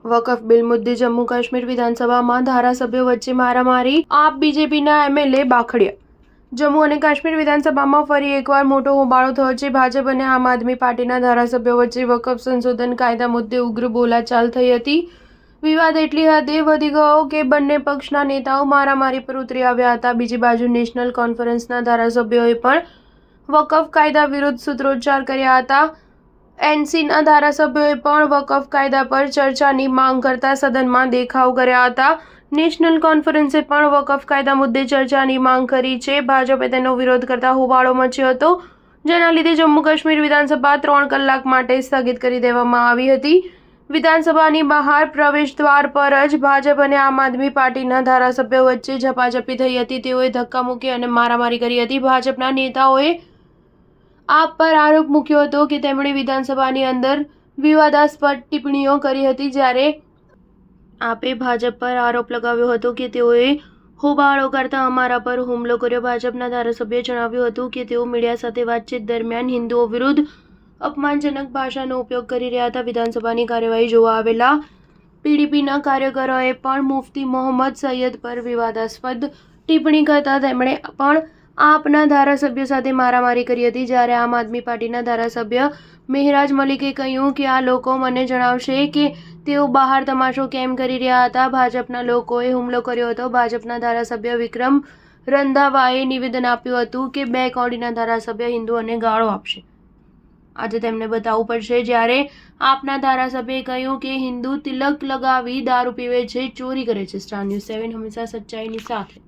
વકફ bill મુદ્દે જમ્મુ કાશ્મીર વિધાનસભામાં ધારાસભ્યો વચ્ચે મારામારી, આપ બીજેપીના એમએલએ બાખડ્યા। જમ્મુ અને કાશ્મીર વિધાનસભામાં ફરી એકવાર મોટો હોબાળો થયો છે। ભાજપ અને આમ આદમી પાર્ટીના ધારાસભ્યો વચ્ચે વકફ સંશોધન કાયદા મુદ્દે ઉગ્ર બોલાચાલ થઈ હતી। વિવાદ એટલી હદે વધી ગયો કે બંને પક્ષના નેતાઓ મારામારી પર ઉતરી આવ્યા હતા। બીજી બાજુ નેશનલ કોન્ફરન્સના ધારાસભ્યોએ પણ વકફ કાયદા વિરુદ્ધ સૂત્રોચ્ચાર કર્યા હતા। એનસીના ધારાસભ્યોએ પણ વકફ કાયદા પર ચર્ચાની માંગ કરતા સદનમાં દેખાવ કર્યા હતા। નેશનલ કોન્ફરન્સે પણ વકફ કાયદા મુદ્દે ચર્ચાની માંગ કરી છે। ભાજપે તેનો વિરોધ કરતા હોબાળો મચ્યો હતો, જેના લીધે જમ્મુ કાશ્મીર વિધાનસભા 3 કલાક માટે સ્થગિત કરી દેવામાં આવી હતી। વિધાનસભાની બહાર પ્રવેશ દ્વાર પર જ ભાજપ અને આમ આદમી પાર્ટીના ધારાસભ્યો વચ્ચે ઝપાઝપી થઈ હતી। તેઓએ ધક્કામુક્કી અને મારામારી કરી હતી। ભાજપના નેતાઓએ આપ પર આરોપ મૂક્યો હતો કે તેમણે વિધાનસભાની અંદર વિવાદાસ્પદ ટિપ્પણીઓ કરી હતી, જ્યારે આપે ભાજપ પર આરોપ લગાવ્યો હતો કે તેઓએ હોબાળો કરતા અમારા પર હુમલો કર્યો। ભાજપના ધારાસભ્યએ જણાવ્યું હતું કે તેઓ મીડિયા સાથે વાતચીત દરમિયાન હિન્દુઓ વિરુદ્ધ અપમાનજનક ભાષાનો ઉપયોગ કરી રહ્યા હતા। વિધાનસભાની કાર્યવાહી જોવા આવેલા પીડીપીના કાર્યકરોએ પણ મુફ્તી મોહમ્મદ સૈયદ પર વિવાદાસ્પદ ટિપ્પણી કરતા તેમણે પણ આપના ધારાસભ્ય સાથે મારામારી કરી હતી। જ્યારે આમ આદમી પાર્ટીના ધારાસભ્ય મેહરાજ મલિકે કહ્યું કે આ લોકો મને જણાવશે કે તેઓ બહાર તમાશો કેમ કરી રહ્યા હતા। ભાજપના લોકોએ હુમલો કર્યો હતો। ભાજપના ધારાસભ્ય વિક્રમ રંધાવાએ નિવેદન આપ્યું હતું કે 2 કૌડીના ધારાસભ્ય હિન્દુઓને ગાળો આપશે। આજે તેમને બતાવવું પડશે। જ્યારે આપના ધારાસભ્યએ કહ્યું કે હિન્દુ તિલક લગાવી દારૂ પીવે છે, ચોરી કરે છે। સ્ટાર ન્યૂઝ 7 હંમેશા સચ્ચાઈની સાથે।